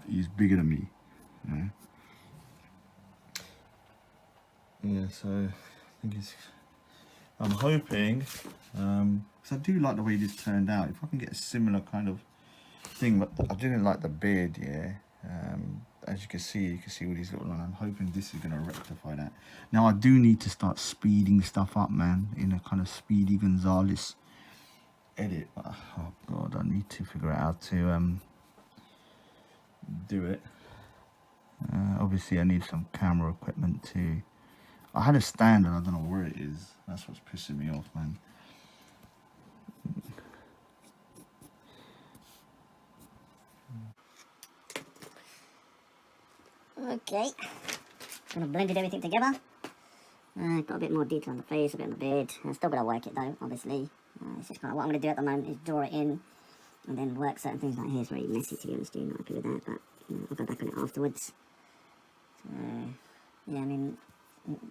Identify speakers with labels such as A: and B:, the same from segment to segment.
A: he's bigger than me. Yeah. Yeah. So I think I'm hoping, because I do like the way this turned out. If I can get a similar kind of thing, but I didn't like the beard. Yeah. As you can see all these little lines. I'm hoping this is gonna rectify that. Now I do need to start speeding stuff up, man, in a kind of Speedy Gonzales edit. But, oh god, I need to figure out how to do it. Obviously I need some camera equipment too. I had a stand and I don't know where it is. That's what's pissing me off, man.
B: Okay, kind of blended everything together. Got a bit more detail on the face, a bit on the beard. I'm still got to work it though, obviously. It's just kind of what I'm going to do at the moment is draw it in and then work certain things. Like here is very messy, to be honest, not happy with that, but I'll go back on it afterwards. So, yeah, I mean,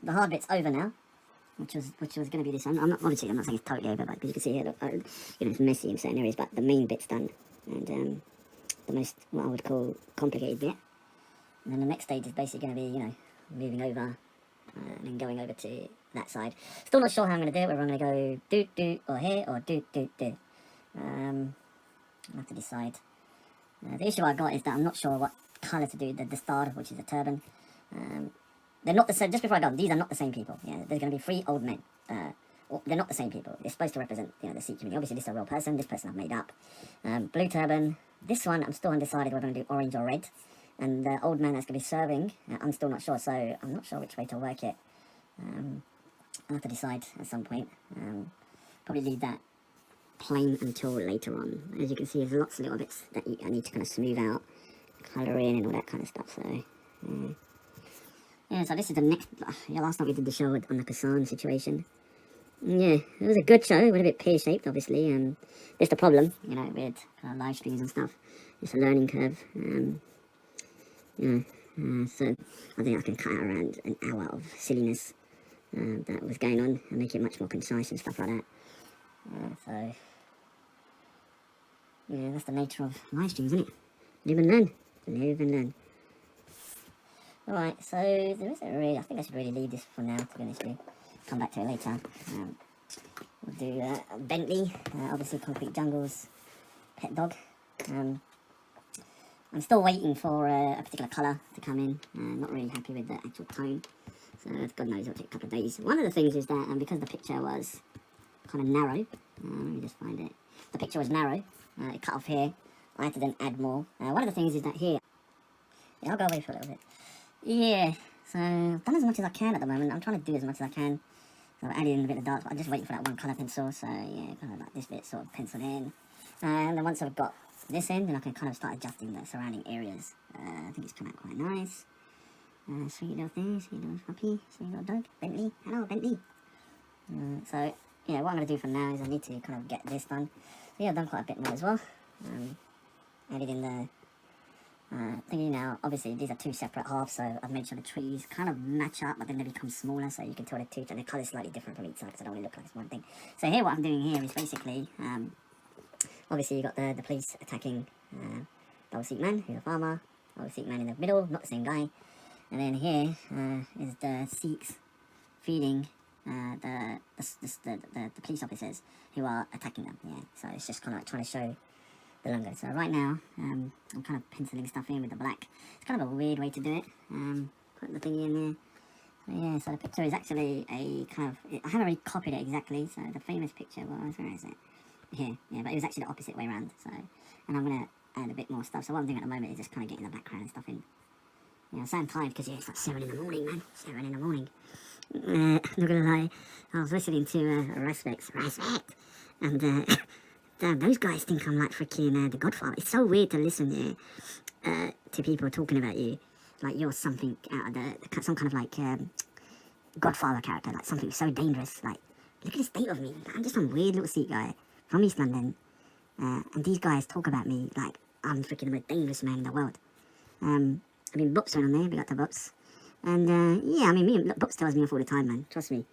B: the hard bit's over now, which was going to be this one. I'm not saying it's totally over, but because you can see here, look, it's messy in certain areas, but the main bit's done, and the most, what I would call, complicated bit. And then the next stage is basically going to be, moving over and then going over to that side. Still not sure how I'm going to do it, whether I'm going to go do or here or do. I'll have to decide. The issue I got is that I'm not sure what colour to do the star, which is a turban. They're not the same. Just before I go, these are not the same people. Yeah, there's going to be 3 old men. They're not the same people. They're supposed to represent, the Sikh community. Obviously, this is a real person. This person I've made up. Blue turban. This one, I'm still undecided whether I'm going to do orange or red. And the old man that's going to be serving, I'm still not sure. So I'm not sure which way to work it. I'll have to decide at some point. Probably leave that plain until later on. As you can see, there's lots of little bits that I need to kind of smooth out, colour in and all that kind of stuff. So, yeah, so this is the next, last night we did the show on the Kesan situation. Yeah, it was a good show. It was a bit pear-shaped, obviously. It's the problem, with live streams and stuff. It's a learning curve. So I think I can cut out around an hour of silliness that was going on and make it much more concise and stuff like that. So, yeah, that's the nature of live streams, isn't it? Live and learn. Live and learn. Alright, so there isn't really, I think I should really leave this for now, to be honest with you. Come back to it later. We'll do Bentley, obviously Concrete Jungle's pet dog. I'm still waiting for a particular colour to come in. Not really happy with the actual tone. So God knows it'll take a couple of days. One of the things is that because the picture was kind of narrow, let me just find it. The picture was narrow. It cut off here. I had to then add more. One of the things is that here. Yeah, I'll go away for a little bit. Yeah, so I've done as much as I can at the moment. I'm trying to do as much as I can. So I've added in a bit of dark, but I'm just waiting for that one colour pencil. So yeah, kind of like this bit sort of penciled in. And then once I've got this in, then I can kind of start adjusting the surrounding areas. I think it's come out quite nice. Sweet little thing, sweet little puppy, sweet little dog. Bentley, hello Bentley. So yeah, what I'm going to do for now is I need to kind of get this done. So yeah, I've done quite a bit more as well. Added in the thingy now. Obviously these are 2 separate halves, so I've made sure the trees kind of match up, but then they become smaller, so you can tell the two, and the colour is slightly different from each side, because I don't want to look like it's one thing. So here, what I'm doing here is basically, obviously you got the police attacking the old Sikh man, who's a farmer, old Sikh man in the middle, not the same guy, and then here is the Sikhs feeding the police officers who are attacking them. Yeah, so it's just kind of like trying to show the longer. So right now, I'm kind of penciling stuff in with the black. It's kind of a weird way to do it. Put the thingy in there. So yeah, so the picture is actually a kind of, I haven't really copied it exactly, so the famous picture was, where is it? Here, yeah, but it was actually the opposite way around, so, and I'm going to add a bit more stuff. So what I'm doing at the moment is just kind of getting the background and stuff in. Yeah, I'm saying tired because, yeah, it's like 7 in the morning, man, 7 in the morning. Not going to lie, I was listening to Respect, and damn, those guys think I'm like freaking the Godfather. It's so weird to listen to people talking about you like you're something out of some kind of like Godfather character, like something so dangerous. Like, look at the state of me. I'm just some weird little Sikh guy from East London, and these guys talk about me like I'm freaking the most dangerous man in the world. I mean, Books went on there, we got the Books, and yeah, I mean, Books tells me off all the time, man. Trust me,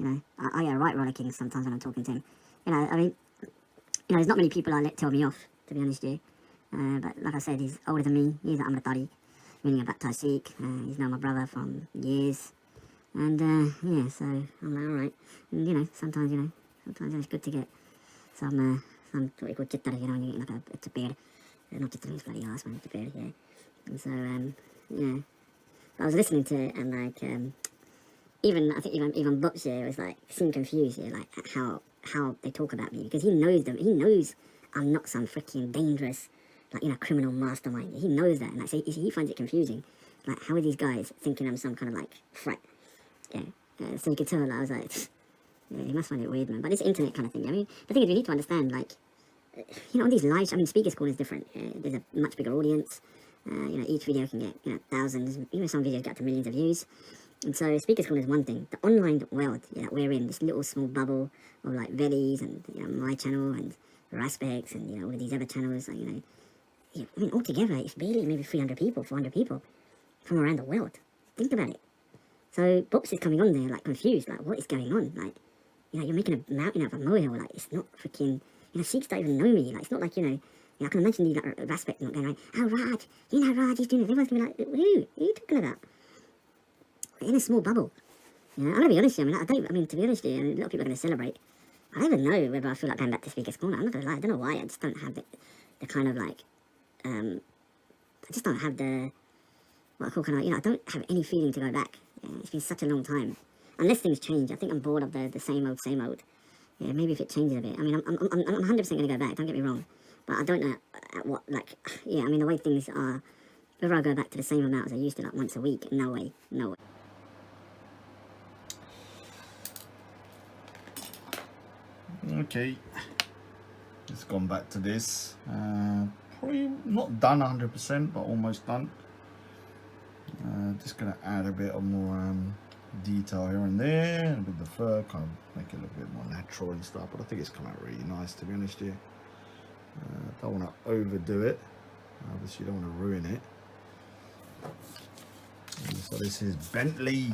B: I get right rollicking sometimes when I'm talking to him. I mean, there's not many people I let tell me off, to be honest with you. But like I said, he's older than me. He's like Amritari, meaning a baptized Sikh. He's known my brother from years. And yeah, so I'm like, alright. And sometimes it's good to get some what you call chittara, when you get like it's a beard. Not chittara, it's bloody arse, man, it's a beard, yeah. And so, yeah. I was listening to it and like, I think even Butch here was like, seemed confused here, like how they talk about me, because he knows them. He knows I'm not some freaking dangerous, like, criminal mastermind. He knows that, and like, so he finds it confusing. Like, how are these guys thinking I'm some kind of like threat? Yeah. So you could tell, like, I was like, yeah, you must find it weird, man. But it's internet kind of thing. I mean, the thing is, we need to understand, like, on these lives, I mean, Speaker School is different. There's a much bigger audience. Each video can get, thousands, some videos get to millions of views. And so Speaker School is one thing. The online world that we're in, this little small bubble of like Vellies and my channel and Raspects and all of these other channels, like, I mean, altogether it's barely maybe 300 people, 400 people from around the world. Think about it. So Box is coming on there like confused, like what is going on? Like, you're making a mountain out of a molehill. Like, it's not freaking, Sikhs don't even know me. Like, it's not like, I can imagine these like Raspect not going like, oh Raj, Raj, he's doing it. Everyone's gonna be like, who are you talking about? In a small bubble. I'm gonna be honest with you, to be honest with you, a lot of people are gonna celebrate. I don't even know whether I feel like going back to Speaker's Corner. I'm not gonna lie, I don't know why, I just don't have the kind of like, I just don't have the, what I call kind of, I don't have any feeling to go back. It's been such a long time. Unless things change, I think I'm bored of the same old, same old. Yeah, maybe if it changes a bit. I mean, I'm 100% gonna go back, don't get me wrong. But I don't know at what, like, I mean, the way things are, whether I go back to the same amount as I used to, like once a week, no way, no way.
A: Okay, just gone back to this. Probably not done 100%, but almost done. Just gonna add a bit of more detail here and there with the fur, kind of make it a little bit more natural and stuff. But I think it's come out really nice, to be honest with you. Don't want to overdo it. Obviously, you don't want to ruin it. And so this is Bentley.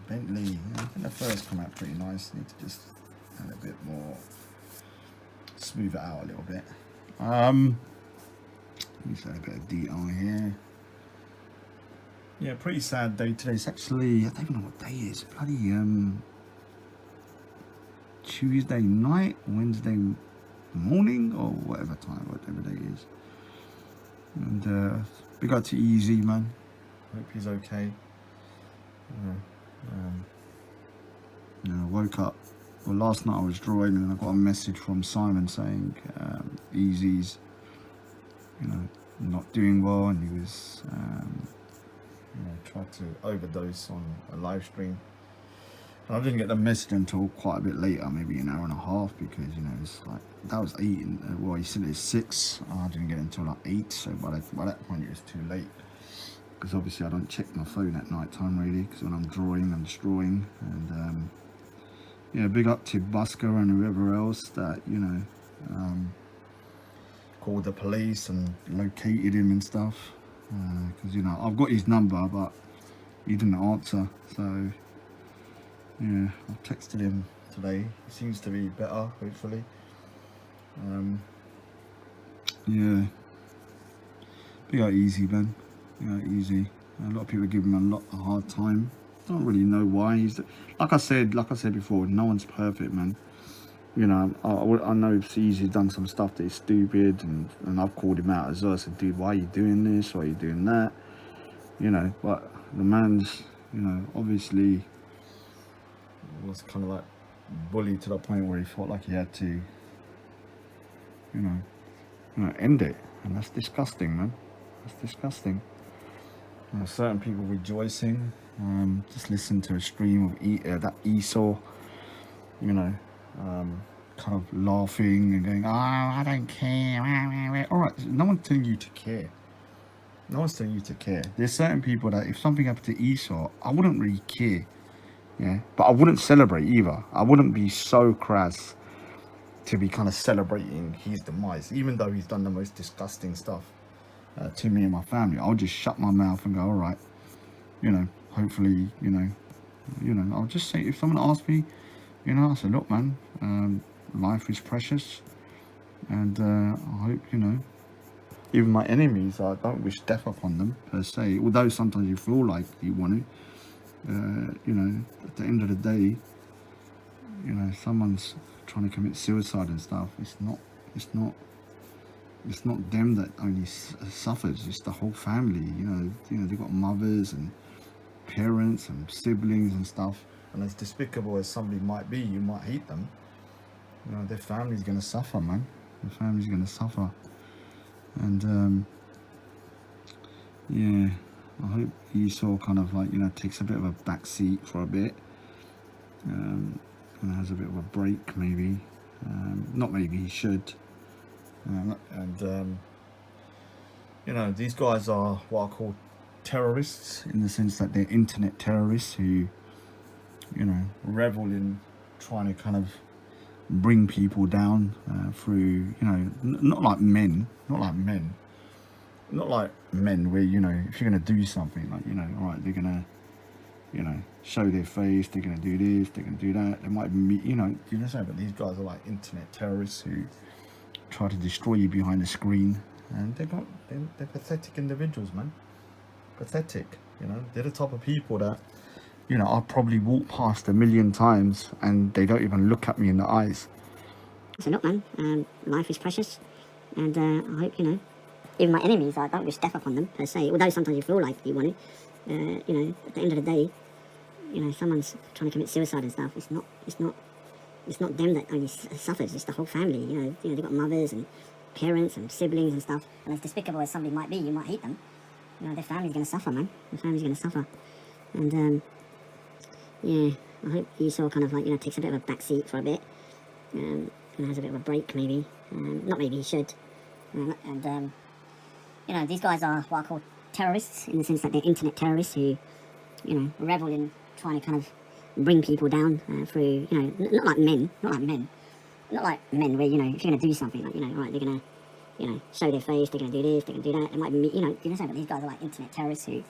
A: I think the fur's come out pretty nice. Need to just add a bit more, smooth it out a little bit. Just add a bit of detail here. Yeah, pretty sad day today. It's actually, I don't even know what day it is. Bloody Tuesday night, Wednesday morning, or whatever day it is. And big up to Easy, man. Hope he's okay. I woke up. Well, last night I was drawing, and I got a message from Simon saying Easy's, not doing well, and he was, tried to overdose on a live stream. And I didn't get the message until quite a bit later, maybe an hour and a half, because it's like that was 8. Well, he said it's 6. I didn't get it until like 8. So by that point, it was too late. Because obviously I don't check my phone at night time really, because when I'm drawing, I'm just drawing. And big up to Busker and whoever else that called the police and located him and stuff. Because I've got his number, but he didn't answer. So yeah, I've texted him today. He seems to be better, hopefully. Yeah, big up Easy, man. Easy. A lot of people give him a hard time. Don't really know why. He's like I said before. No one's perfect, man. I know it's Easy done some stuff that is stupid, and I've called him out as well. I said, dude, why are you doing this? Why are you doing that? But the man's, obviously was kind of like bullied to the point where he felt like he had to, end it, and that's disgusting, man. That's disgusting. Certain people rejoicing. Just listen to a stream of that Esau, kind of laughing and going, oh, I don't care. All right, no one's telling you to care. No one's telling you to care. There's certain people that if something happened to Esau, I wouldn't really care. Yeah, but I wouldn't celebrate either. I wouldn't be so crass to be kind of celebrating his demise, even though he's done the most disgusting stuff to me and my family. I'll just shut my mouth and go, all right, hopefully, I'll just say, if someone asks me, I said, look, man, life is precious, and I hope, even my enemies, I don't wish death upon them per se. Although sometimes you feel like you want to, you know, at the end of the day, you know, someone's trying to commit suicide and stuff. It's not them that only suffers. It's the whole family. You know, they've got mothers and parents and siblings and stuff. And as despicable as somebody might be, you might hate them. You know, their family's gonna suffer, man. Their family's gonna suffer. And yeah, I hope Esau kind of like, you know, takes a bit of a back seat for a bit, and has a bit of a break, maybe. Not maybe, he should. You know, these guys are what I call terrorists, in the sense that they're internet terrorists who, you know, revel in trying to kind of bring people down through, you know, not like men where, you know, if you're going to do something, like, you know, all right, they're going to, you know, show their face, they're going to do this, they're going to do that. They might be, you know what I'm saying? But these guys are like internet terrorists who try to destroy you behind the screen. And they're pathetic individuals, man. Pathetic, you know. They're the type of people that, you know, I'll probably walk past 1,000,000 times and they don't even look at me in the eyes.
B: So look, man, life is precious, and I hope, you know, even my enemies, I don't wish death upon them per se. Although sometimes you feel like you want to, you know, at the end of the day, you know, someone's trying to commit suicide and stuff. It's not them that only suffers. It's the whole family. You know, they've got mothers and parents and siblings and stuff. And as despicable as somebody might be, you might hate them. You know, their family's gonna suffer, man. Their family's gonna suffer. And yeah, I hope Esau kind of like, you know, takes a bit of a back seat for a bit, and has a bit of a break, maybe. Not maybe, he should. And you know, these guys are what I call terrorists, in the sense that they're internet terrorists who, you know, revel in trying to kind of bring people down through, you know, not like men where, you know, if you're going to do something, like, you know, right, they're going to, you know, show their face, they're going to do this, they're going to do that. They might be, you know what I'm saying? But these guys are like internet terrorists who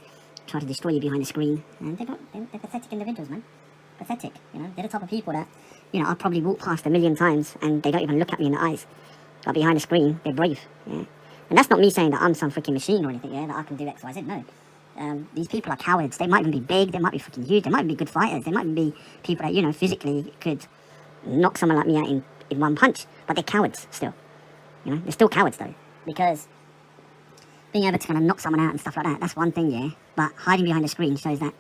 B: try to destroy you behind the screen. And they're pathetic individuals, man. Pathetic, you know. They're the type of people that, you know, I'll probably walk past 1,000,000 times and they don't even look at me in the eyes. But behind the screen, they're brave, yeah. And that's not me saying that I'm some freaking machine or anything, yeah, that I can do X, Y, Z, no. These people are cowards. They might even be big, they might be freaking huge, they might even be good fighters, they might even be people that, you know, physically could knock someone like me out in one punch, but they're cowards still. You know, they're still cowards though, because being able to kind of knock someone out and stuff like that, that's one thing, yeah, but hiding behind the screen shows that,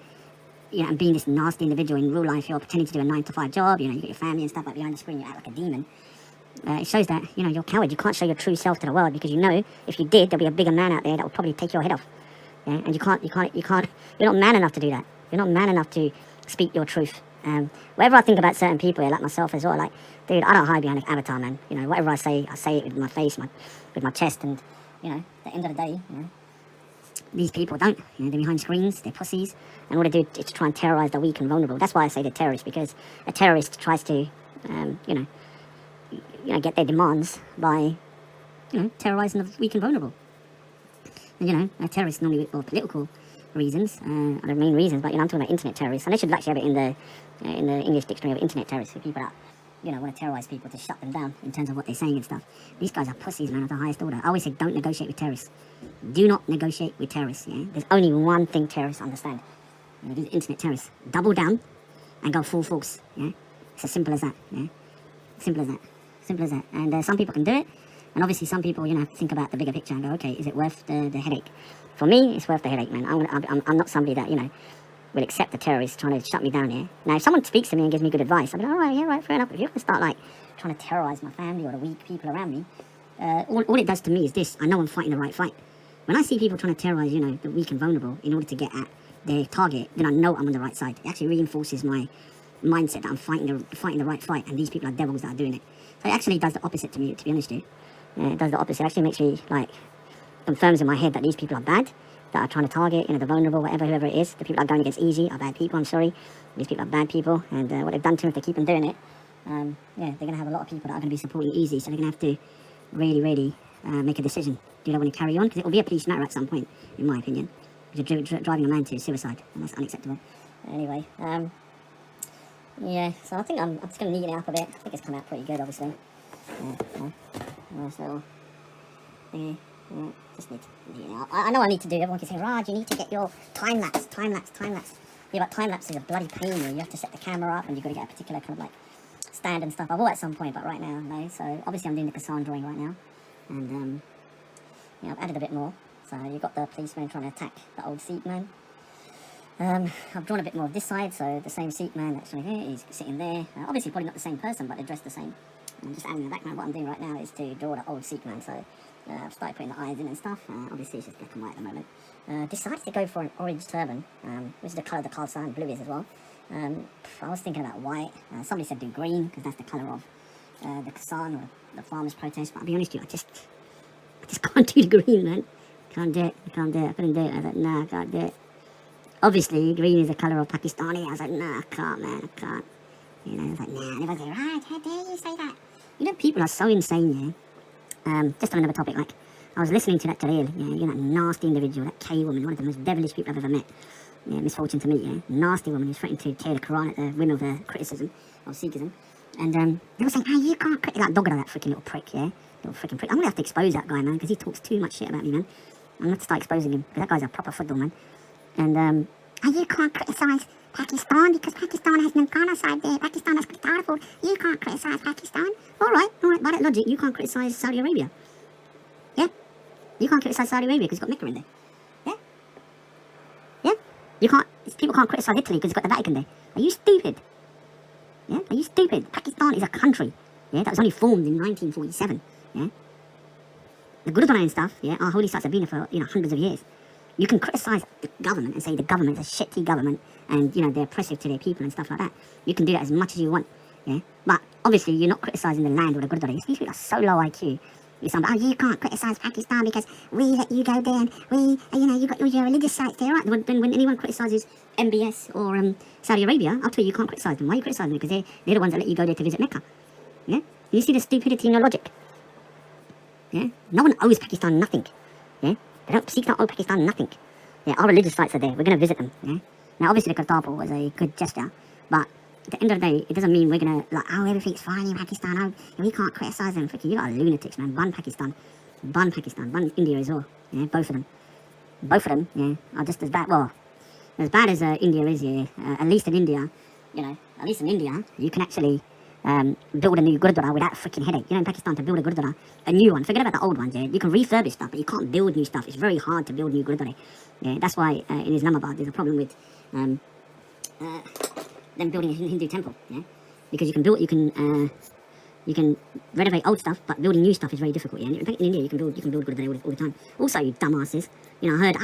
B: you know, and being this nasty individual in real life, you're pretending to do a 9-to-5 job, you know, you got your family and stuff, but behind the screen you act like a demon. It shows that, you know, you're a coward. You can't show your true self to the world, because you know if you did, there'll be a bigger man out there that will probably take your head off. Yeah? And you're not man enough to do that. You're not man enough to speak your truth. Whatever I think about certain people, like myself as well, like, dude, I don't hide behind an avatar, man. You know, whatever I say it with my face, with my chest, and, you know, at the end of the day, you know, these people don't. You know, they're behind screens, they're pussies, and all they do is to try and terrorize the weak and vulnerable. That's why I say they're terrorists, because a terrorist tries to, you know, get their demands by, you know, terrorizing the weak and vulnerable. And, you know, a terrorist normally for political reasons, are the main reasons, but, you know, I'm talking about internet terrorists, and they should actually have it in the English dictionary of internet terrorists, for people that, you know, want to terrorize people, to shut them down in terms of what they're saying and stuff. These guys are pussies, man, of the highest order. I always say, don't negotiate with terrorists. Do not negotiate with terrorists, yeah? There's only one thing terrorists understand. You know, these internet terrorists. Double down and go full force, yeah? It's as simple as that, yeah? Simple as that. Simple as that. And some people can do it, and obviously some people, you know, think about the bigger picture and go, okay, is it worth the headache? For me, it's worth the headache, man. I'm not somebody that, you know, will accept the terrorists trying to shut me down here. Now, if someone speaks to me and gives me good advice, I'll be like, all right, yeah, right, fair enough. If you're going to start, like, trying to terrorize my family or the weak people around me, all it does to me is this: I know I'm fighting the right fight. When I see people trying to terrorize, you know, the weak and vulnerable in order to get at their target, then I know I'm on the right side. It actually reinforces my mindset that I'm fighting the right fight, and these people are devils that are doing it. So it actually does the opposite to me, to be honest with you. It does the opposite. It actually makes me, like, confirms in my head that these people are bad, that are trying to target, you know, the vulnerable, whoever it is. The people that are going against easy are bad people, I'm sorry. These people are bad people, and what they've done to them, if they keep on doing it, yeah, they're going to have a lot of people that are going to be supporting easy, so they're going to have to really make a decision. Do they want to carry on? Because it will be a police matter at some point, in my opinion. Because you're driving a man to suicide, and that's unacceptable. Anyway, yeah, so I think I'm just going to neaten it up a bit. I think it's come out pretty good, obviously. Nice little thingy. Yeah, just need to, I know I need to do. Everyone can say, Raj, you need to get your time lapse. Yeah, but time lapse is a bloody pain. You have to set the camera up, and you've got to get a particular kind of like stand and stuff. I will at some point, but right now, no. So obviously, I'm doing the Kesan drawing right now, and yeah, I've added a bit more. So you've got the policeman trying to attack the old Sikh man. I've drawn a bit more of this side, so the same Sikh man that's right here, he's sitting there. Obviously, probably not the same person, but they're dressed the same. And just adding in the background, what I'm doing right now is to draw the old Sikh man. So I've started putting the eyes in and stuff. Obviously, it's just black and white at the moment. Decided to go for an orange turban, which is the colour the Kesan blue is as well. I was thinking about white. Somebody said do green, because that's the colour of the Kesan or the farmers' protest. But I'll be honest with you, I just can't do the green, man. Can't do it. I couldn't do it. I was like, nah, I can't do it. Obviously, green is the colour of Pakistani. I was like, nah, I can't, man, I can't. You know, I was like, nah. And everyone's like, right, how dare you say that? You know, people are so insane, yeah. Just on another topic, like, I was listening to that today, yeah, you know, that nasty individual, that K woman, one of the most devilish people I've ever met. Yeah, misfortune to meet, yeah. Nasty woman who's threatened to tear the Quran at the whim of criticism of Sikhism. And they were saying, you can't criticize that Dogra, that freaking little prick, yeah. Little freaking prick. I'm gonna have to expose that guy, man, because he talks too much shit about me, man. I'm gonna have to start exposing him, because that guy's a proper football, man. And you can't criticise Pakistan because Pakistan has no genocide there. Pakistan has powerful. You can't criticise Pakistan. All right. By that logic, you can't criticise Saudi Arabia. Yeah? You can't criticise Saudi Arabia because it's got Mecca in there. Yeah? Yeah? People can't criticise Italy because it's got the Vatican there. Are you stupid? Yeah? Are you stupid? Pakistan is a country. Yeah? That was only formed in 1947. Yeah? The Gurudwara and stuff, yeah, our holy sites have been there for, hundreds of years. You can criticise the government and say the government's a shitty government and, they're oppressive to their people and stuff like that. You can do that as much as you want, yeah? But obviously you're not criticising the land or the Gurudwara. These people are so low IQ. You're saying, you can't criticise Pakistan because we let you go there and we, you got all your religious sites there, right? When anyone criticises MBS or Saudi Arabia, I'll tell you can't criticise them. Why are you criticising them? Because they're the ones that let you go there to visit Mecca, yeah? You see the stupidity in your logic, yeah? No one owes Pakistan nothing, yeah? Sikhs don't owe Pakistan nothing. Yeah, our religious sites are there. We're going to visit them. Yeah. Now, obviously, the Kartarpur was a good gesture, but at the end of the day, it doesn't mean we're going to everything's fine in Pakistan. We can't criticise them. You lot are lunatics, man. Ban Pakistan, ban India as well. Yeah, both of them. Yeah, are just as bad. Well, as bad as India is. Yeah, at least in India, you can actually build a new Gurudwara without a freaking headache. In Pakistan, to build a Gurudwara, a new one, forget about the old ones, yeah? You can refurbish stuff, but you can't build new stuff. It's very hard to build new Gurudwara. Yeah, that's why in Islamabad there's a problem with them building a Hindu temple, yeah? Because you can renovate old stuff, but building new stuff is very difficult, yeah? In India, you can build Gurudwara all the time. Also, you dumbasses, I heard,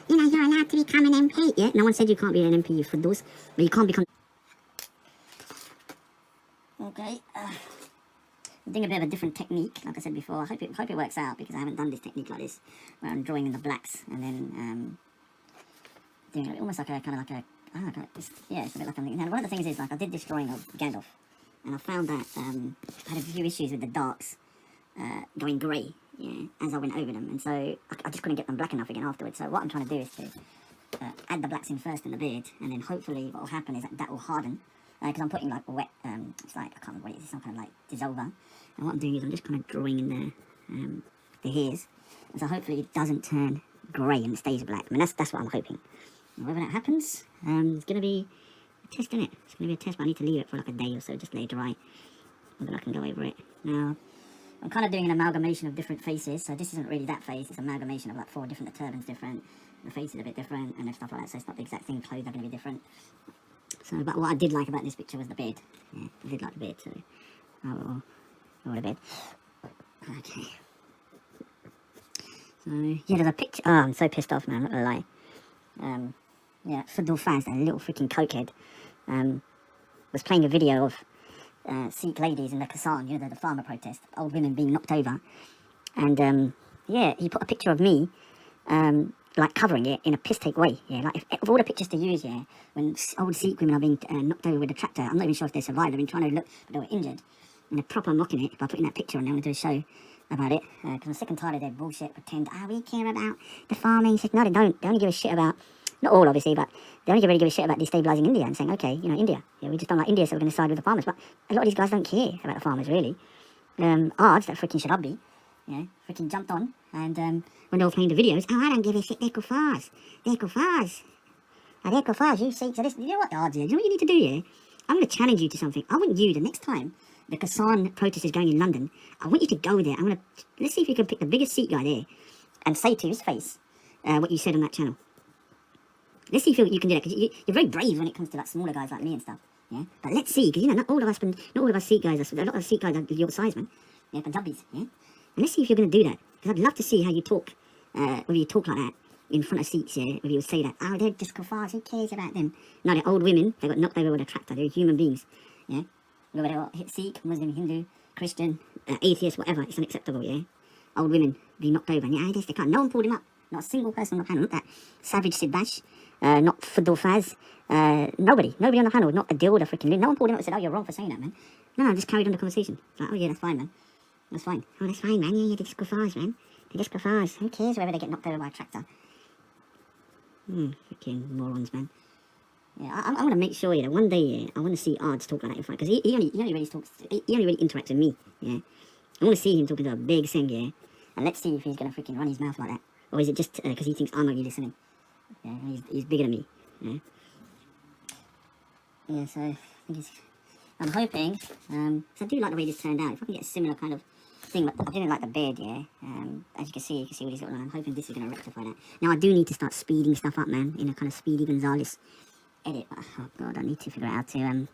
B: you're allowed to become an MP, yeah? No one said you can't be an MP, you fools, but you can't become... Okay, I'm doing a bit of a different technique, like I said before. I hope it works out, because I haven't done this technique like this, where I'm drawing in the blacks, and then doing it almost like a, kind of like a, it's a bit like a, and one of the things is, like, I did this drawing of Gandalf, and I found that I had a few issues with the darks going grey, yeah, as I went over them, and so I just couldn't get them black enough again afterwards. So what I'm trying to do is to add the blacks in first in the beard, and then hopefully what will happen is that will harden. Because I'm putting like wet, it's like, I can't remember what it is, some kind of like dissolver. And what I'm doing is I'm just kind of drawing in the hairs. And so hopefully it doesn't turn grey and it stays black. I mean, that's what I'm hoping. And whether that happens, it's going to be a test, isn't it? It's going to be a test, but I need to leave it for like a day or so, just let it dry. And then I can go over it. Now, I'm kind of doing an amalgamation of different faces. So this isn't really that face, it's an amalgamation of like 4 different, the turban's different, the face is a bit different, and stuff like that. So it's not the exact same clothes are going to be different. So, but what I did like about this picture was the beard. Yeah, I did like the beard, so I will draw the beard. Okay. So, yeah, there's a picture. Oh, I'm so pissed off, man, I'm not gonna lie. Yeah, football fans, that little freaking cokehead, was playing a video of Sikh ladies in the Kesan, the farmer protest, old women being knocked over. And, yeah, he put a picture of me, like covering it in a piss-take way, yeah, like of all the pictures to use, yeah, when old Sikh women are being knocked over with a tractor, I'm not even sure if they survived, they've been trying to look, but they were injured, and they're proper mocking it by putting that picture on. They want to do a show about it, because I'm sick and tired of their bullshit, pretend, we care about the farming. No, they don't. They only give a shit about, not all obviously, but they only really give a shit about destabilising India and saying, okay, India, yeah, we just don't like India, so we're going to side with the farmers. But a lot of these guys don't care about the farmers, really. Arj, that freaking Sharabi, yeah, freaking jumped on And when they were playing the videos, oh, I don't give a shit, they're kuffars. They're kuffars. Oh, they're kuffars, you Sikhs. So you know what, oh, dear, you know what you need to do, yeah? I'm going to challenge you to something. I want you, the next time the Kesan protest is going in London, I want you to go there. Let's see if you can pick the biggest Sikh guy there and say to his face what you said on that channel. Let's see if you can do that, because you're very brave when it comes to like smaller guys like me and stuff. Yeah, but let's see, because you know, not all of us Sikh guys, a lot of Sikh guys are your size, man. Yeah, Punjabis. Yeah, and let's see if you're going to do that, because I'd love to see how you talk, whether you talk like that in front of Sikhs. Yeah, whether you would say that, oh, they're just kuffars, who cares about them? No, they're old women. They got knocked over with a tractor. They're human beings. Yeah, whether they're Sikh, Muslim, Hindu, Christian, atheist, whatever, it's unacceptable. Yeah, old women being knocked over. And yeah, they can't. No one pulled him up. Not a single person on the panel. Not that savage Sid Bash. Not Fadul Faz. Nobody on the panel. Not Adil, the freaking. No one pulled him up and said, oh, you're wrong for saying that, man. No, I just carried on the conversation. Like, oh yeah, that's fine, man. That's fine. Oh, that's fine, man. Yeah, they're just kuffars, man. They're just kuffars. Who cares whether they get knocked over by a tractor? Freaking morons, man. Yeah, I want to make sure, one day, I want to see Ards talk like that in front, because he only really interacts with me, yeah. I want to see him talking to a big thing, yeah. And let's see if he's going to freaking run his mouth like that. Or is it just because he thinks I'm only listening? Yeah, he's bigger than me, yeah. Yeah, so I'm hoping, because I do like the way this turned out. If I can get a similar kind of thing, but I didn't like the beard, yeah. As you can see what he's got on. I'm hoping this is going to rectify that. Now, I do need to start speeding stuff up, man, in a kind of Speedy Gonzales edit. Oh, God, I need to figure out how to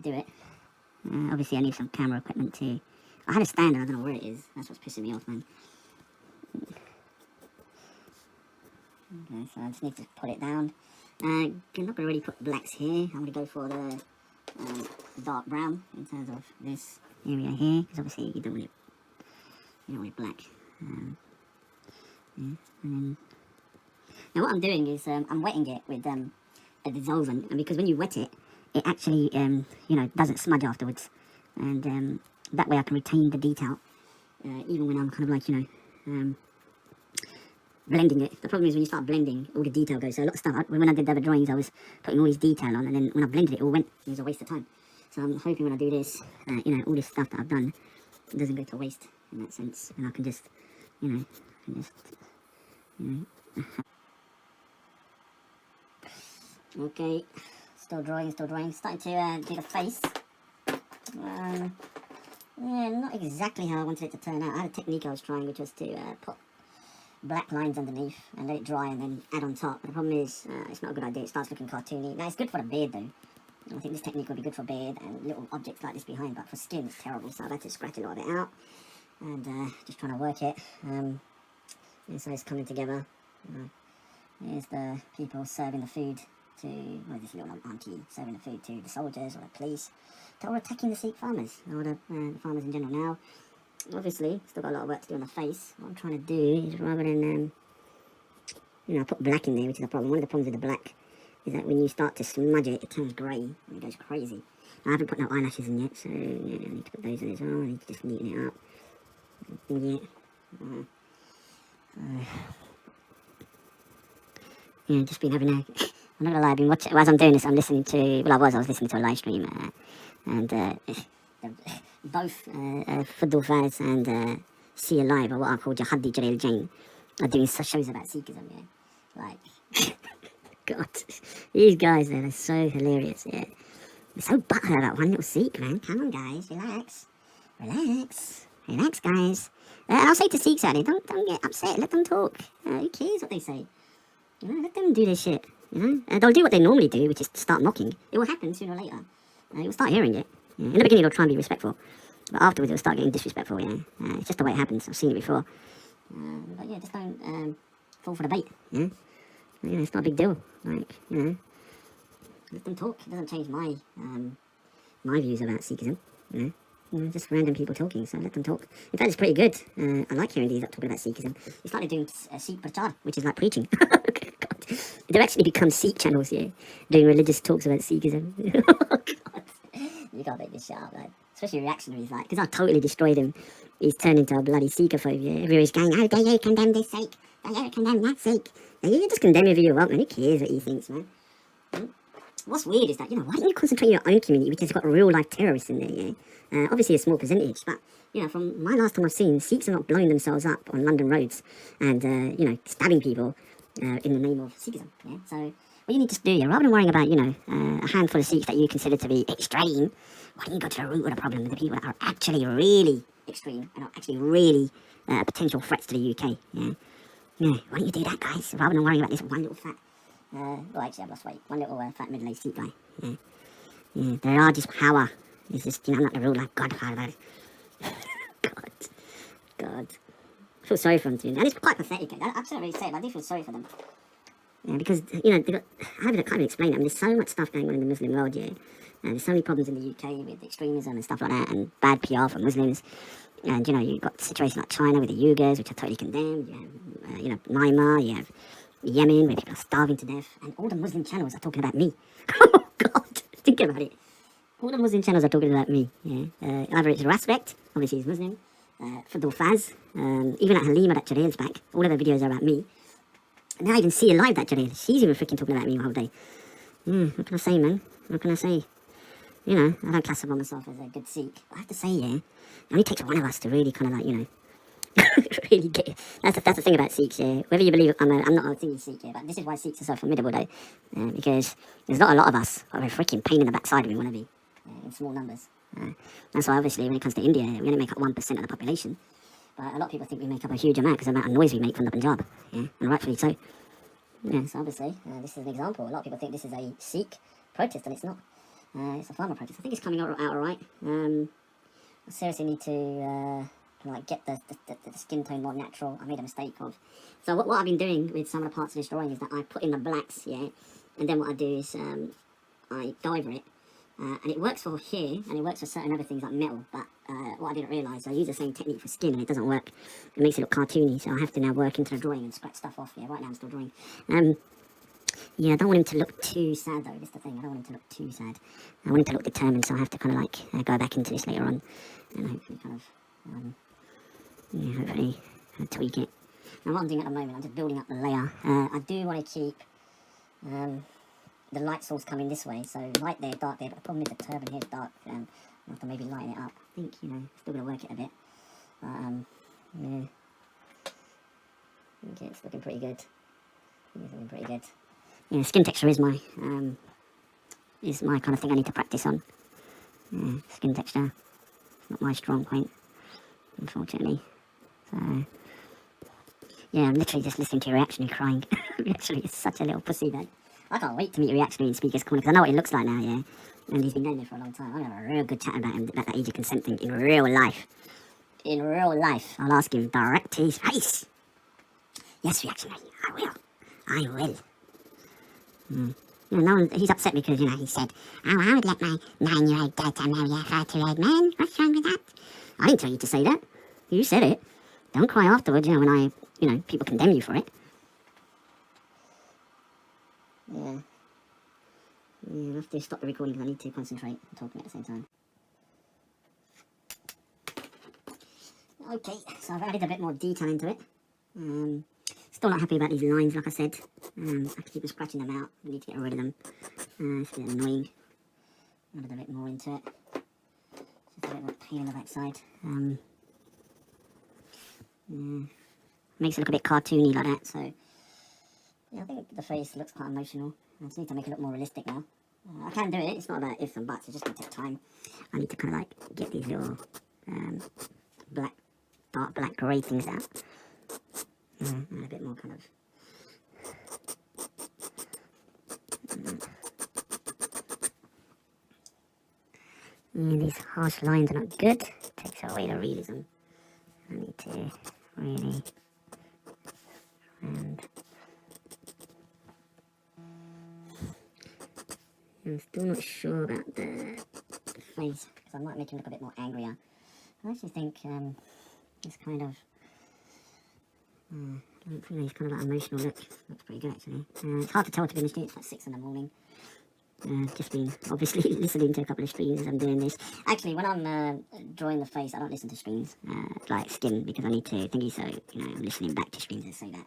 B: do it. Obviously, I need some camera equipment too. I had a stand and I don't know where it is. That's what's pissing me off, man. Okay, so I just need to put it down. I'm not going to really put blacks here. I'm going to go for the dark brown in terms of this area here, because obviously you don't want it black. Yeah, and then, now what I'm doing is I'm wetting it with a dissolvent, and because when you wet it, it actually doesn't smudge afterwards, and that way I can retain the detail even when I'm kind of like blending it. The problem is when you start blending, all the detail goes. So a lot of stuff, when I did the other drawings, I was putting all this detail on, and then when I blended it, it all went. It was a waste of time. So I'm hoping when I do this, all this stuff that I've done doesn't go to waste in that sense, and I can just, Okay, still drawing. Starting to do the face. Yeah, not exactly how I wanted it to turn out. I had a technique I was trying, which was to put black lines underneath and let it dry and then add on top. But the problem is, it's not a good idea. It starts looking cartoony. Now, it's good for the beard, though. I think this technique would be good for beard and little objects like this behind, but for skin, it's terrible. So I've had to scratch a lot of it out and just trying to work it. And so it's coming together. Here's the people serving the food to, this little auntie serving the food to the soldiers or the police. They're all attacking the Sikh farmers, or the farmers in general. Now, obviously, still got a lot of work to do on the face. What I'm trying to do is, rather than, put black in there, which is a problem. One of the problems with the black is that when you start to smudge it, it turns grey and it goes crazy. I haven't put no eyelashes in yet, so yeah, I need to put those in as well. I need to just neaten it up. Just been having a... I'm not gonna lie, I've been watching... As I'm doing this, I'm listening to... Well, I was listening to a live stream, and both Fadul Faz and Sia Live, or what I call Jahadi Jalil Jain, are doing such shows about Sikhism, yeah. Like... God, these guys, they're so hilarious, yeah. They're so butthurt about one little Sikh, man. Come on, guys, relax. Relax, guys. And I'll say to Sikhs out there, don't get upset, let them talk. Who cares what they say? Let them do their shit, they'll do what they normally do, which is start mocking. It will happen sooner or later. You'll start hearing it. Yeah. In the beginning, they'll try and be respectful, but afterwards, it'll start getting disrespectful, it's just the way it happens. I've seen it before. But yeah, just don't fall for the bait, it's not a big deal. Like, let them talk. It doesn't change my my views about Sikhism, just random people talking, so let them talk. In fact, it's pretty good. I like hearing these talking about Sikhism. They started doing Sikh Prachar, which is like preaching. God. They've actually become Sikh channels, doing religious talks about Sikhism. God. You can't make this shit up, man. Especially reactionaries, like, because I totally destroyed him. He's turned into a bloody Sikhophobe, Everybody's going, how dare you condemn this Sikh? How dare you condemn that Sikh? You just condemn whoever you want, man. Who cares what he thinks, man? what's weird is that, you know, why don't you concentrate on your own community, because you've got real life terrorists in there, yeah? Obviously a small percentage, but, you know, from my last time I've seen, Sikhs are not blowing themselves up on London roads and, you know, stabbing people in the name of Sikhism, yeah? So what you need to do, yeah, rather than worrying about, you know, a handful of Sikhs that you consider to be extreme, why don't you go to the root of the problem with the people that are actually really extreme and are actually really potential threats to the UK, yeah? Yeah, why don't you do that, guys, rather than worrying about this one little fat, well, actually I've lost weight, one little fat middle-aged Sikh guy, yeah? Yeah, the largest power is just, you know, I'm not the real like godfather. God. I feel sorry for them too. And it's quite pathetic. I shouldn't really say it, but I do feel sorry for them. Yeah, because, you know, I can't even explain it. I mean, there's so much stuff going on in the Muslim world, yeah. And there's so many problems in the UK with extremism and stuff like that, and bad PR for Muslims. And, you know, you've got situations like China with the Uyghurs, which are totally condemned. You have, you know, Myanmar, you have Yemen, where people are starving to death. And all the Muslim channels are talking about me. Oh, God. Think about it. All the Muslim channels are talking about me, yeah. Either it's Respect, obviously he's Muslim, Fadul Faz, even at Halima that Jalil's back, all of their videos are about me. And now I even see Alive that Jalil, she's even freaking talking about me the whole day. What can I say, man? What can I say? You know, I don't classify myself as a good Sikh. I have to say, yeah, it only takes one of us to really kind of like, you know, really get it. That's the thing about Sikhs, yeah. Whether you believe I'm not a thinking Sikh, yeah, but this is why Sikhs are so formidable, though, because there's not a lot of us who are a freaking pain in the backside we want to be, in small numbers. That's why, obviously, when it comes to India, we only make up 1% of the population, but a lot of people think we make up a huge amount because of the amount of noise we make from the Punjab, yeah, and rightfully so. Yeah, so obviously, this is an example. A lot of people think this is a Sikh protest, and it's not. It's a farmer protest. I think it's coming out all right. I seriously need to like get the skin tone more natural. I made a mistake of. So what I've been doing with some of the parts of this drawing is that I put in the blacks, yeah, and then what I do is I go over it, and it works for here, and it works for certain other things like metal. But what I didn't realise, I use the same technique for skin, and it doesn't work. It makes it look cartoony, so I have to now work into the drawing and scratch stuff off. Yeah, right now I'm still drawing. Yeah, I don't want him to look too sad, though. That's the thing. I don't want him to look too sad. I want him to look determined, so I have to kind of like go back into this later on and hopefully kind of, yeah, hopefully tweak it. Now, what I'm doing at the moment, I'm just building up the layer. I do want to keep the light source coming this way, so light there, dark there. But the problem is the turban here is dark. I have to maybe lighten it up. I think, you know, still going to work it a bit. But, yeah. Okay, it's looking pretty good. It's looking pretty good. Yeah, skin texture is my kind of thing I need to practice on. Yeah, skin texture, it's not my strong point, unfortunately. So, yeah, I'm literally just listening to your reaction and crying. Reactionary is such a little pussy, man. I can't wait to meet Reactionary in Speaker's Corner, because I know what he looks like now, yeah? And he's been going there for a long time. I'm going to have a real good chat about him, about that age of consent thing, in real life. In real life. I'll ask him direct to his face. Yes, Reactionary, I will. You know, no one, he's upset because, you know, he said, oh, I would let my 9-year-old daughter marry a 30-year-old man. What's wrong with that? I didn't tell you to say that. You said it. Don't cry afterwards, you know, when you know, people condemn you for it. Yeah. I have to stop the recording because I need to concentrate on talking at the same time. Okay, so I've added a bit more detail into it. Still not happy about these lines, like I said. I have to keep scratching them out. I need to get rid of them. It's a bit annoying. Add a bit more into it. Just a bit more pain in the backside. Yeah. Makes it look a bit cartoony like that, so... Yeah, I think the face looks quite emotional. I just need to make it look more realistic now. I can do it, it's not about ifs and buts, it's just going to take time. I need to kind of like get these little dark black grey things out. And a bit more kind of... Yeah, these harsh lines are not good. Takes away the realism. I need to really... And... I'm still not sure about the face, because I might make him look a bit more angrier. I actually think this kind of... I don't think he's kind of like emotional look. Looks pretty good actually. It's hard to tell, to be honest. It's like 6 in the morning. Just been obviously listening to a couple of streams as I'm doing this. Actually, when I'm drawing the face, I don't listen to streams like Skin, because I need to thingy, so you know, I'm listening back to streams and say that.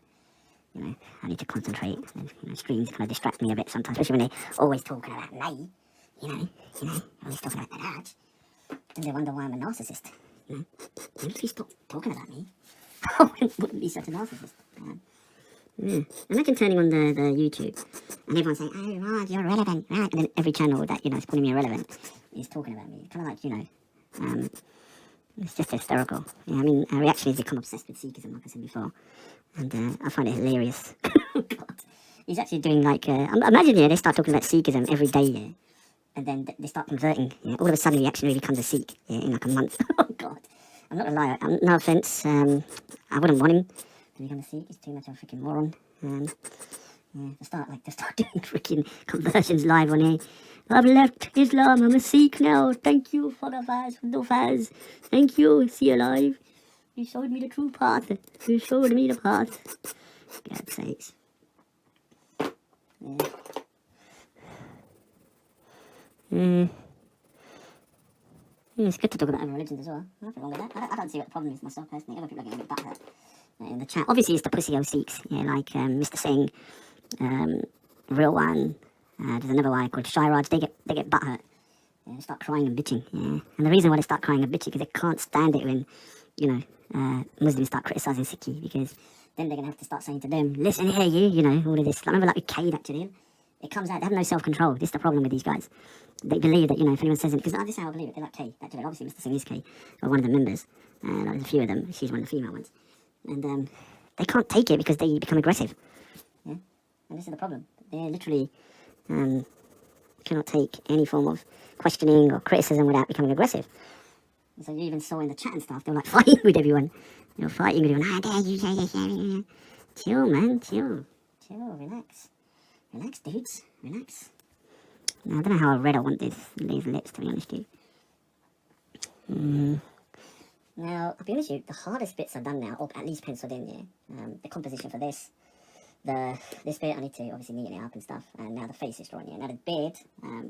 B: you know, I need to concentrate. And, you know, streams kind of distract me a bit sometimes, especially when they're always talking about me. You know, always talking about that. And they wonder why I'm a narcissist. You know, maybe if you stop talking about me, I wouldn't be such a narcissist. Yeah. Imagine turning on the YouTube and everyone saying, "Oh, Raj, you're irrelevant," right? And then every channel that, you know, is calling me irrelevant is talking about me. Kind of like, you know, it's just hysterical. Yeah, I mean, Reaction has become obsessed with Sikhism, like I said before, and I find it hilarious. God. He's actually doing like, imagine, yeah, they start talking about Sikhism every day, yeah, and then they start converting. Yeah, all of a sudden, Reaction really becomes a Sikh, yeah, in like a month. Oh God, I'm not gonna lie. No offense, I wouldn't want him to become a Sikh. He's too much of a freaking moron. Yeah, to start doing freaking conversions live on here. I've left Islam, I'm a Sikh now. Thank you, Father Faz, Faz. Thank you, see you live. You showed me the true path. You showed me the path. God's sakes. Yeah. Yeah, it's good to talk about other religions as well. Nothing wrong with that. I don't see what the problem is myself personally. Other people are getting a bit butthurt in the chat. Obviously, it's the pussy old Sikhs. Yeah, like Mr. Singh, Real One. There's another one called Shairaj. They get butthurt. Yeah, they start crying and bitching. Yeah, and the reason why they start crying and bitching is they can't stand it when, you know, Muslims start criticising Sikhi, because then they're gonna have to start saying to them, "Listen here, you know, all of this." I remember like with Cade actually. It comes out, they have no self-control. This is the problem with these guys. They believe that, you know, if anyone says it, because this is how I believe it, they're like Kay, actually, obviously Mr. Singh is Kay, or one of the members, there's a few of them, she's one of the female ones, and they can't take it because they become aggressive, yeah, and this is the problem. They literally cannot take any form of questioning or criticism without becoming aggressive. And so you even saw in the chat and stuff, they were like fighting with everyone, you know, fighting with everyone, "How dare you say this?" Chill, man, chill, relax. Relax, dudes. Relax. Now, I don't know how red I want these lips, to be honest with you. Now, I'll be honest with you, the hardest bits are done now, or at least penciled in, yeah. The composition for this. This bit, I need to obviously neaten it up and stuff. And now the face is drawn, yeah. Now the beard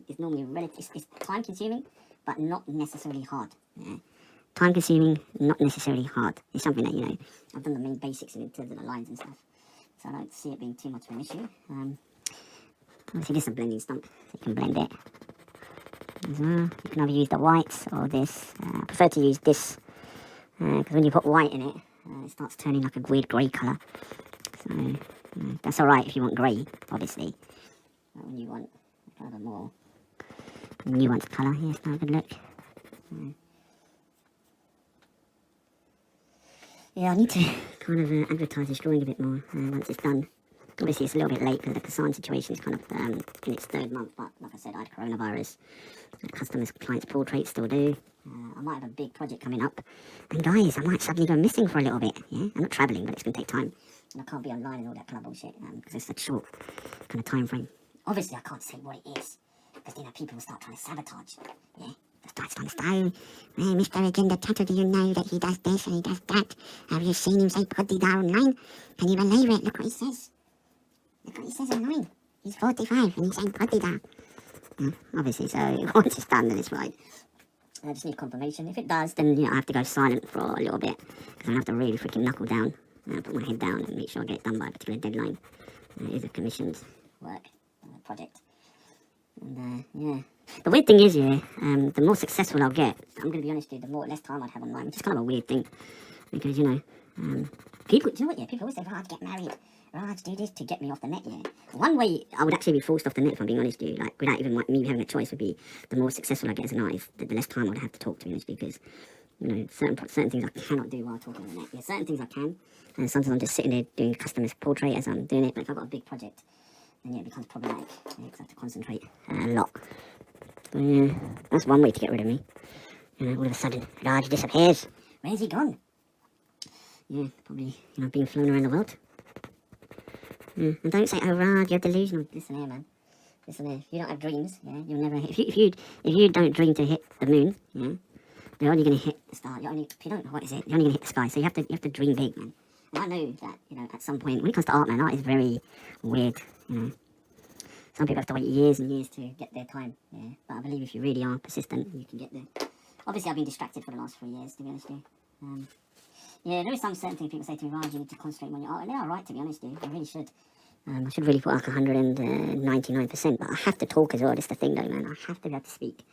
B: is normally relatively, it's time consuming, but not necessarily hard. Yeah. Time consuming, not necessarily hard. It's something that, you know, I've done the main basics in terms of the lines and stuff. So I don't see it being too much of an issue. Obviously, this is a blending stump, so you can blend it as well. You can either use the whites or this. I prefer to use this, because when you put white in it, it starts turning like a weird grey colour. So, that's alright if you want grey, obviously. But when you want kind of a more nuanced colour, here's a good look. Yeah, I need to kind of advertise this drawing a bit more once it's done. Obviously, it's a little bit late because the Kesan situation is kind of in its third month, but like I said, I had coronavirus. Customers, clients' portraits still do. I might have a big project coming up. And guys, I might suddenly go missing for a little bit, yeah? I'm not travelling, but it's going to take time. And I can't be online and all that kind of bullshit because it's such a short kind of time frame. Obviously, I can't say what it is because, you know, people will start trying to sabotage, yeah? Starts trying to style. Well, Mr. Agenda Tattoo, do you know that he does this and he does that? Have you seen him say "Puddy down" online? Can you believe it? Look what he says. Look what he says online. He's 45 and he's saying "Puddy down." Obviously, so once it's done, then it's right. I just need confirmation. If it does, then, you know, I have to go silent for a little bit because I have to really freaking knuckle down, put my head down and make sure I get it done by a particular deadline. It is a commissioned work project. And yeah, the weird thing is, yeah, the more successful I'll get, I'm going to be honest with you, the less time I'd have online, which is kind of a weird thing because, you know, people, do you know what, yeah, people always say, "Raj, get married. Raj, do this to get me off the net," yeah. One way I would actually be forced off the net, if I'm being honest with you, like, without even like, me having a choice, would be the more successful I get as an artist, the less time I'd have to talk, to be honest with you, because, you know, certain things I cannot do while talking on the net. Yeah, certain things I can, and sometimes I'm just sitting there doing a customer's portrait as I'm doing it, but if I've got a big project, then yeah, it becomes problematic, because I have to concentrate a lot. So yeah, that's one way to get rid of me. You know, all of a sudden, Raj disappears. Where's he gone? Yeah, probably, you know, being flown around the world. Yeah. And don't say, "Oh, Raj, you're delusional." Listen here, man. Listen here. If you don't have dreams, yeah, you'll never. If you don't dream to hit the moon, yeah, you're only going to hit the star. If you don't, what is it? You're only going to hit the sky. So you have to dream big, man. And I know that, you know, at some point, when it comes to art, man, art is very weird. You know, some people have to wait years and years to get their time. Yeah, but I believe if you really are persistent, you can get there. Obviously, I've been distracted for the last 3 years, to be honest with you. Yeah, there is some certain things people say to me, Raj, you need to concentrate on your art. And they are right, to be honest, dude. I really should. I should really put like 199%, but I have to talk as well. That's the thing, though, man. I have to be able to speak.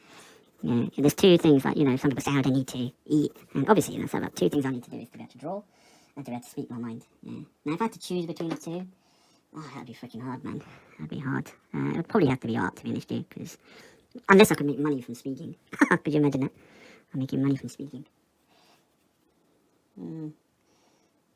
B: Yeah, there's two things, like, you know, some people say, oh, they need to eat. And obviously, you know, so like, two things I need to do is to be able to draw and to be able to speak my mind. Yeah. Now, if I had to choose between the two, oh, that'd be freaking hard, man. That'd be hard. It would probably have to be art, to be honest, dude, because unless I could make money from speaking. Could you imagine that? I'm making money from speaking.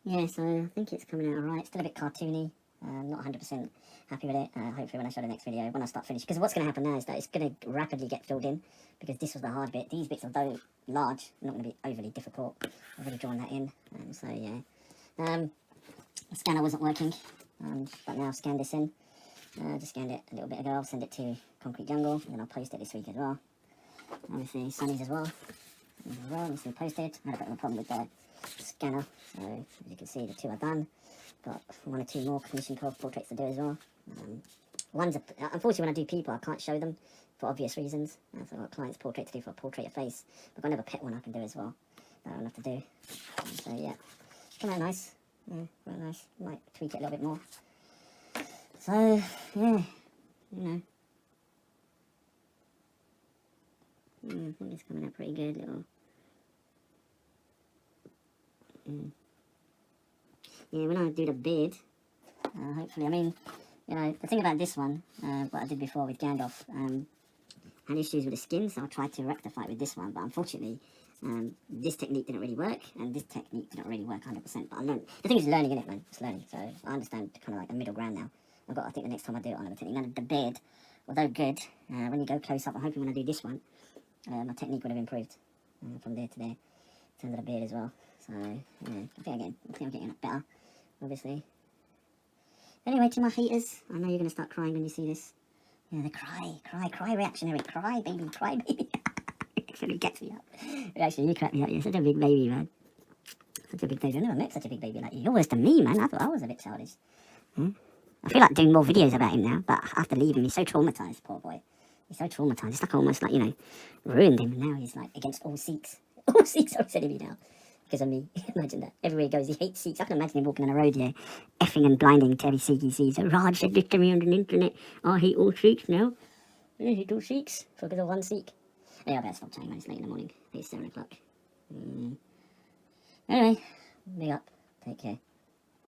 B: Yeah, so I think it's coming out alright. Still a bit cartoony. Not 100% happy with it. Hopefully when I show the next video, when I start finishing. Because what's going to happen now is that it's going to rapidly get filled in. Because this was the hard bit. These bits, although large, are not going to be overly difficult. I've already drawn that in. So yeah. The scanner wasn't working. But now I've scanned this in. Just scanned it a little bit ago. I'll send it to Concrete Jungle. And then I'll post it this week as well. Obviously Sunny's as well. Obviously posted. I had a bit of a problem with the scanner, so as you can see the two are done. Got one or two more commission portraits to do as well. Unfortunately when I do people I can't show them for obvious reasons. So I've got a client's portrait to do for a portrait of face. I've got another pet one I can do as well that I'll have to do. So yeah, come out nice. Yeah, quite nice. Might tweak it a little bit more. So yeah, you know. I think it's coming out pretty good. Little. Yeah, when I do the beard, hopefully, I mean, you know, the thing about this one, what I did before with Gandalf, had issues with the skin, so I tried to rectify it with this one, but unfortunately, this technique didn't really work, and this technique didn't really work 100%, but I learned. The thing is learning, innit, man? It's learning, so I understand kind of like the middle ground now. I think the next time I do it, I'll have a technique. Now, the beard, although good, when you go close up, I'm hoping when I do this one, my technique would have improved from there to there, in terms of the beard as well. So, yeah, I think I'm getting it better, obviously. Anyway, to my haters, I know you're going to start crying when you see this. Yeah, the cry reactionary, cry baby. It actually gets me up. It actually, you crack me up, you're such a big baby, man. Such a big baby, I never met such a big baby like you. You're worse than me, man. I thought I was a bit childish. I feel like doing more videos about him now, but after leaving, he's so traumatised, poor boy. He's so traumatised, it's like almost like, you know, ruined him, and now he's like against all Sikhs. All Sikhs are upsetting me now. Because of me. Imagine that. Everywhere he goes, he hates Sikhs. I can imagine him walking on the road, yeah, effing and blinding to every Sikh he sees. Oh, Raj said this to me on the internet. I hate all Sikhs now. I hate all Sikhs. Because of one Sikh. Yeah, I better stop chatting, man. It's late in the morning. It's 7 o'clock. Anyway, big up. Take care.